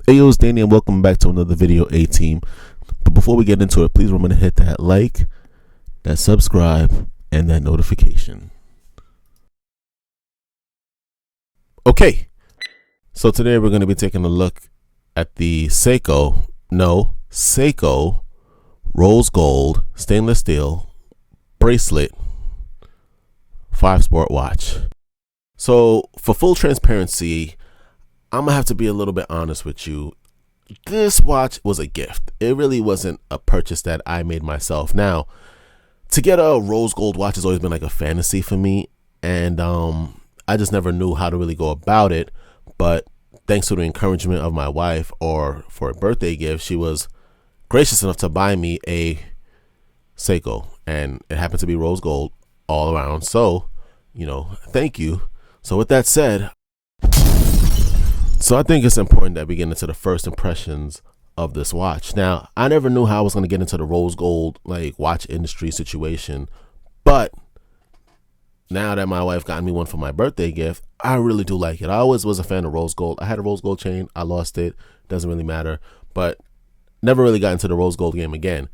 Hey yo, it's Daeni and welcome back to another video, A-Team. But before we get into it, please remember to hit that like, that subscribe, and that notification. Okay, so today we're going to be taking a look at the Seiko rose gold stainless steel bracelet 5-sport watch. So for full transparency, I'm gonna have to be a little bit honest with you. This watch was a gift. It really wasn't a purchase that I made myself. Now, to get a rose gold watch has always been like a fantasy for me, and I just never knew how to really go about it. But thanks to the encouragement of my wife, or for a birthday gift, she was gracious enough to buy me a Seiko, and it happened to be rose gold all around. So, thank you. So with that said, I think it's important that we get into the first impressions of this watch. Now, I never knew how I was going to get into the rose gold watch industry situation, but now that my wife got me one for my birthday gift, I really do like it. I always was a fan of rose gold. I had a rose gold chain. I lost it. Doesn't really matter, but never really got into the rose gold game again,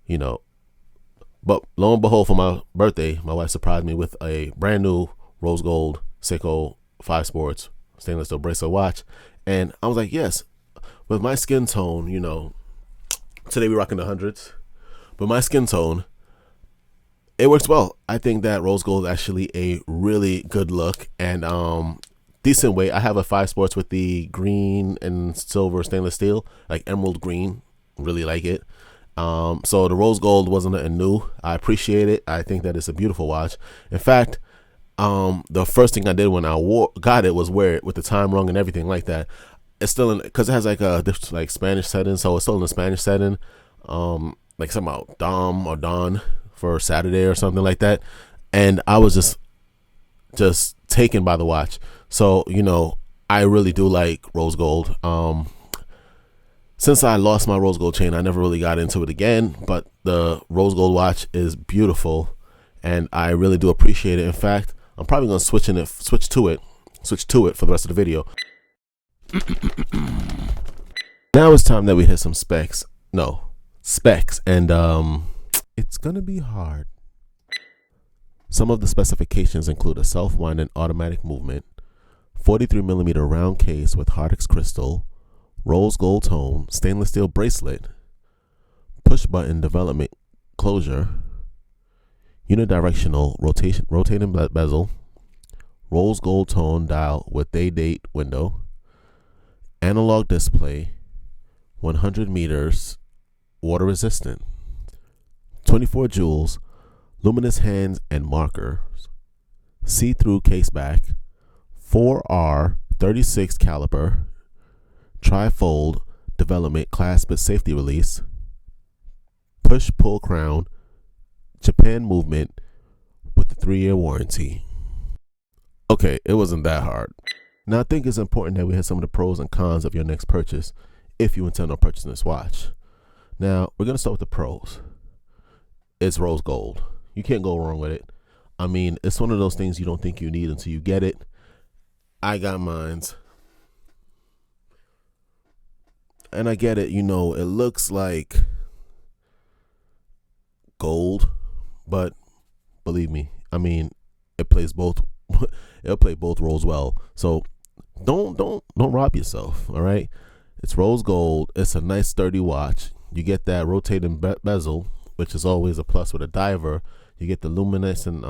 But lo and behold, for my birthday, my wife surprised me with a brand new rose gold Seiko 5 Sports stainless steel bracelet watch, and I was like, yes. With my skin tone, today we're rocking the hundreds, but my skin tone, it works well. I think that rose gold is actually a really good look and decent weight. I have a 5 Sports with the green and silver stainless steel, like emerald green. Really like it. So the rose gold wasn't nothing new. I appreciate it. I think that it's a beautiful watch. In fact, the first thing I did when I got it was wear it with the time rung and everything like that. It's still in, because it has a Spanish setting, so it's still in the Spanish setting, like something about Dom or Don for Saturday or something like that. And I was just taken by the watch. So I really do like rose gold. Since I lost my rose gold chain, I never really got into it again, but the rose gold watch is beautiful and I really do appreciate it. In fact, I'm probably going to switch to it for the rest of the video. Now it's time that we hit some specs, and it's going to be hard. Some of the specifications include a self-winding automatic movement, 43mm round case with Hardlex crystal, rose gold tone, stainless steel bracelet, push button development closure, unidirectional rotating bezel, rose gold tone dial with date window, analog display, 100 meters, water resistant, 24 jewels, luminous hands and markers, see-through case back, 4R 36 caliber, tri-fold development clasp with safety release, push-pull crown, Japan movement with the 3-year warranty. Okay, it wasn't that hard. Now I think it's important that we hit some of the pros and cons of your next purchase if you intend on purchasing this watch. Now we're going to start with the pros. It's rose gold. You can't go wrong with it. I mean, it's one of those things you don't think you need until you get it. I got mines. And I get it, it looks like gold, but believe me, I mean, it plays both. It'll play both roles well. So don't rob yourself. All right, it's rose gold. It's a nice sturdy watch. You get that rotating bezel, which is always a plus with a diver. You get the luminescent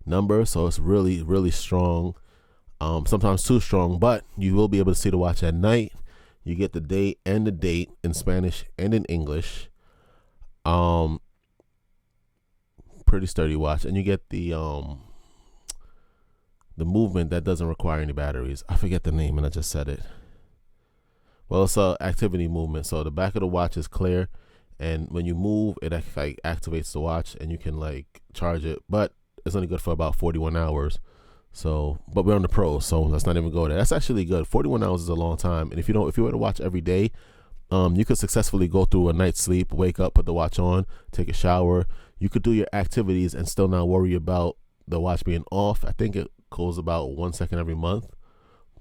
number, so it's really strong. Sometimes too strong, but you will be able to see the watch at night. You get the date and the date in Spanish and in English. Pretty sturdy watch, and you get the movement that doesn't require any batteries. I forget the name, and I just said it. Well, it's a activity movement. So the back of the watch is clear, and when you move, it activates the watch, and you can charge it. But it's only good for about 41 hours. So, but we're on the pro, so let's not even go there. That's actually good. 41 hours is a long time, and if you were to watch every day, you could successfully go through a night's sleep, wake up, put the watch on, take a shower. You could do your activities and still not worry about the watch being off. I think it goes about 1 second every month,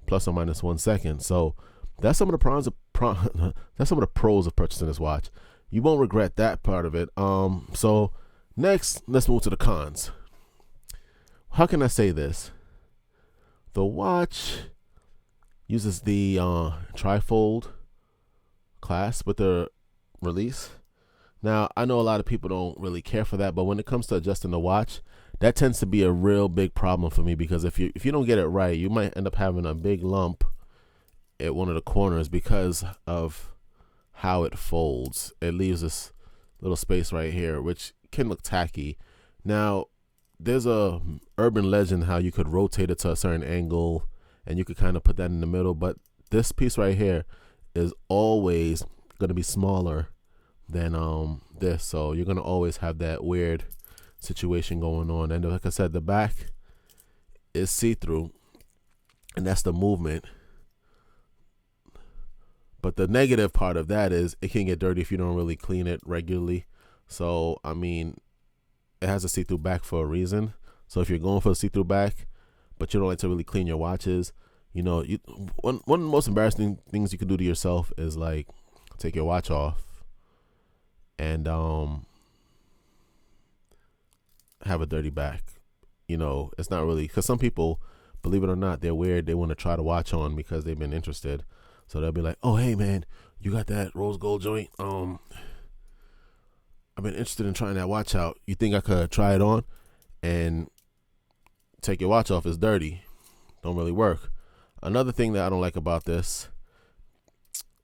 plus or minus 1 second. So that's some of the that's some of the pros of purchasing this watch. You won't regret that part of it. So next, let's move to the cons. How can I say this? The watch uses the trifold clasp with the release. Now, I know a lot of people don't really care for that, but when it comes to adjusting the watch, that tends to be a real big problem for me, because if you don't get it right, you might end up having a big lump at one of the corners because of how it folds. It leaves this little space right here, which can look tacky. Now, there's a urban legend how you could rotate it to a certain angle and you could kind of put that in the middle, but this piece right here is always going to be smaller than this, so you're going to always have that weird situation going on. And like I said, the back is see-through, and that's the movement. But the negative part of that is it can get dirty if you don't really clean it regularly. So I mean, it has a see-through back for a reason. So if you're going for a see-through back, but you don't like to really clean your watches, you know, one of the most embarrassing things you can do to yourself is like take your watch off and have a dirty back. You know, it's not really, because some people, believe it or not, they're weird. They want to try the watch on because they've been interested. So they'll be like, oh, hey man, you got that rose gold joint? I've been interested in trying that watch out. You think I could try it on? And take your watch off. It's dirty. Don't really work. Another thing that I don't like about this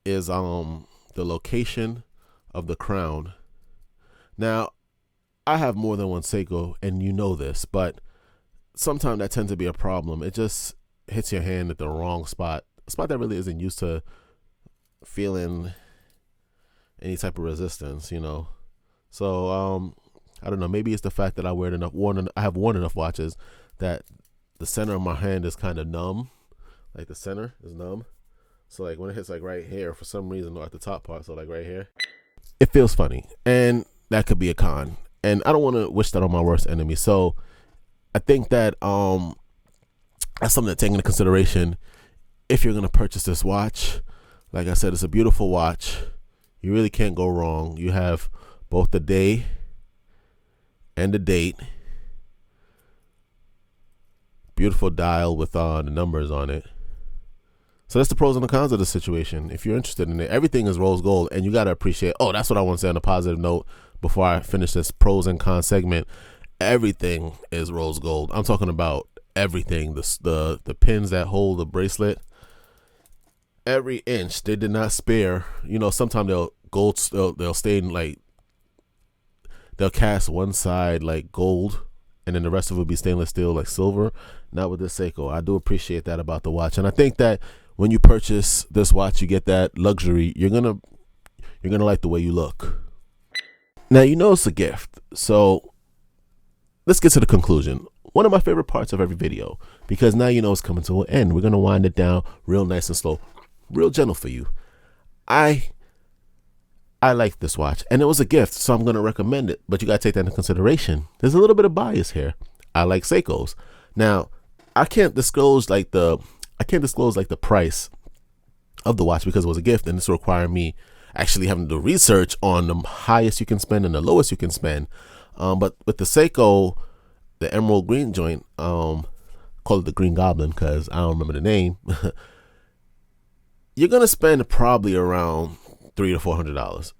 is the location of the crown. Now, I have more than one Seiko, and you know this, but sometimes that tends to be a problem. It just hits your hand at the wrong spot, a spot that really isn't used to feeling any type of resistance, you know. So I don't know, maybe it's the fact that I have worn enough watches that the center of my hand is kind of numb. Like the center is numb. So like when it hits like right here, for some reason, or at the top part, so like right here, it feels funny, and that could be a con. And I don't want to wish that on my worst enemy. So I think that that's something to take into consideration if you're gonna purchase this watch. Like I said, it's a beautiful watch. You really can't go wrong. You have both the day and the date. Beautiful dial with the numbers on it. So that's the pros and the cons of the situation. If you're interested in it, everything is rose gold, and you got to appreciate, oh, that's what I want to say on a positive note before I finish this pros and cons segment. Everything is rose gold. I'm talking about everything. The pins that hold the bracelet, every inch, they did not spare. You know, sometimes they'll stain, like they'll cast one side like gold, and then the rest of it will be stainless steel like silver. Not with this Seiko. I do appreciate that about the watch, and I think that when you purchase this watch, you get that luxury. You're gonna like the way you look. Now, you know it's a gift, so let's get to the conclusion. One of my favorite parts of every video, because now you know it's coming to an end. We're gonna wind it down real nice and slow, real gentle for you. I like this watch, and it was a gift, so I'm gonna recommend it. But you gotta take that into consideration. There's a little bit of bias here. I like Seikos. Now, I can't disclose like the price of the watch because it was a gift, and this required me actually having to do research on the highest you can spend and the lowest you can spend. But with the Seiko, the emerald green joint, call it the Green Goblin because I don't remember the name. You're gonna spend probably around $300 to $400.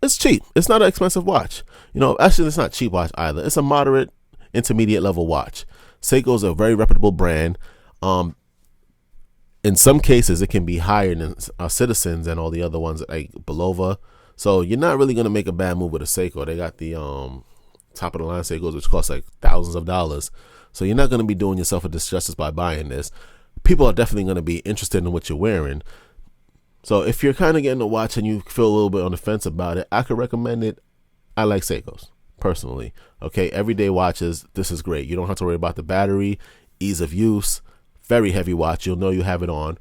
It's cheap. It's not an expensive watch. You know, actually, it's not a cheap watch either. It's a moderate, intermediate level watch. Seiko is a very reputable brand. In some cases, it can be higher than Citizens and all the other ones like Belova. So you're not really gonna make a bad move with a Seiko. They got the top of the line Seikos, which cost like thousands of dollars. So you're not gonna be doing yourself a disjustice by buying this. People are definitely gonna be interested in what you're wearing. So if you're kind of getting a watch and you feel a little bit on the fence about it, I could recommend it. I like Seikos personally. Okay, everyday watches, this is great. You don't have to worry about the battery, ease of use. Very heavy watch. You'll know you have it on.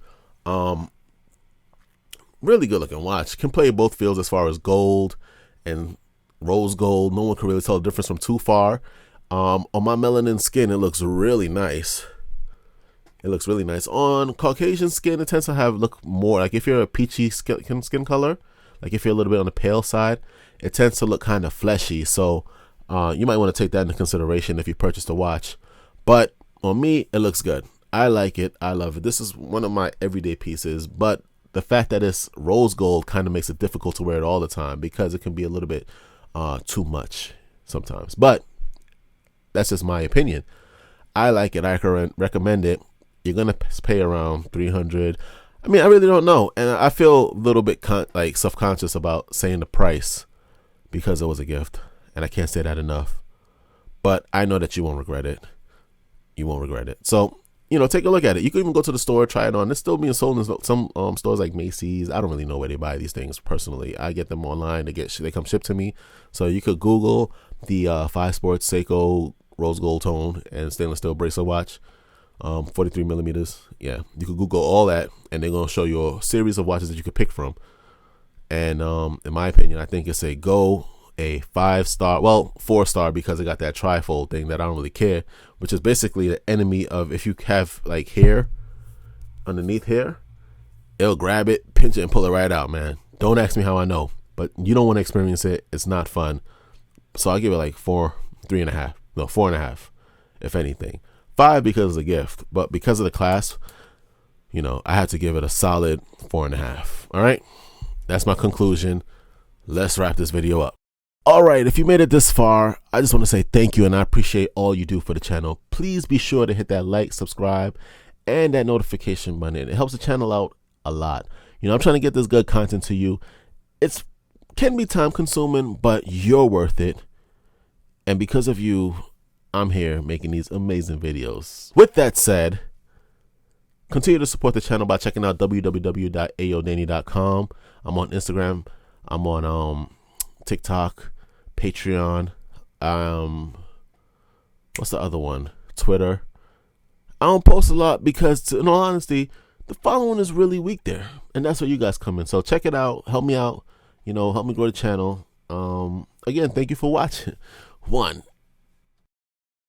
Really good looking watch. Can play both fields as far as gold and rose gold. No one can really tell the difference from too far. On my melanin skin, it looks really nice. It looks really nice. On Caucasian skin, it tends to look more like if you're a peachy skin color, like if you're a little bit on the pale side, it tends to look kind of fleshy. So you might want to take that into consideration if you purchase the watch. But on me, it looks good. I like it. I love it. This is one of my everyday pieces, but the fact that it's rose gold kind of makes it difficult to wear it all the time because it can be a little bit too much sometimes. But that's just my opinion. I like it. I recommend it. You're gonna pay around $300. I mean, I really don't know, and I feel a little bit like self-conscious about saying the price because it was a gift, and I can't say that enough. But I know that you won't regret it. You won't regret it. So, you know, take a look at it. You can even go to the store, try it on. It's still being sold in some stores like Macy's. I don't really know where they buy these things personally. I get them online. They come shipped to me. So you could Google the 5 Sports Seiko rose gold tone and stainless steel bracelet watch. 43 millimeters. Yeah, you could Google all that, and they're gonna show you a series of watches that you could pick from. And in my opinion, I think it's a 5-star, well, 4-star, because it got that trifold thing that I don't really care, which is basically the enemy of if you have like hair underneath here, it'll grab it, pinch it, and pull it right out, man. Don't ask me how I know, but you don't want to experience it. It's not fun. So I give it like 4.5, if anything. 5 because of the gift, but because of the clasp, you know, I have to give it a solid 4.5. All right, that's my conclusion. Let's wrap this video up. All right, if you made it this far, I just want to say thank you, and I appreciate all you do for the channel. Please be sure to hit that like, subscribe, and that notification button. It helps the channel out a lot. You know, I'm trying to get this good content to you. It can be time consuming, but you're worth it. And because of you, I'm here making these amazing videos. With that said, continue to support the channel by checking out www.ayodaeni.com. I'm on Instagram. I'm on TikTok, Patreon. What's the other one? Twitter. I don't post a lot because, in all honesty, the following is really weak there, and that's where you guys come in. So check it out. Help me out. You know, help me grow the channel. Again, thank you for watching. 1,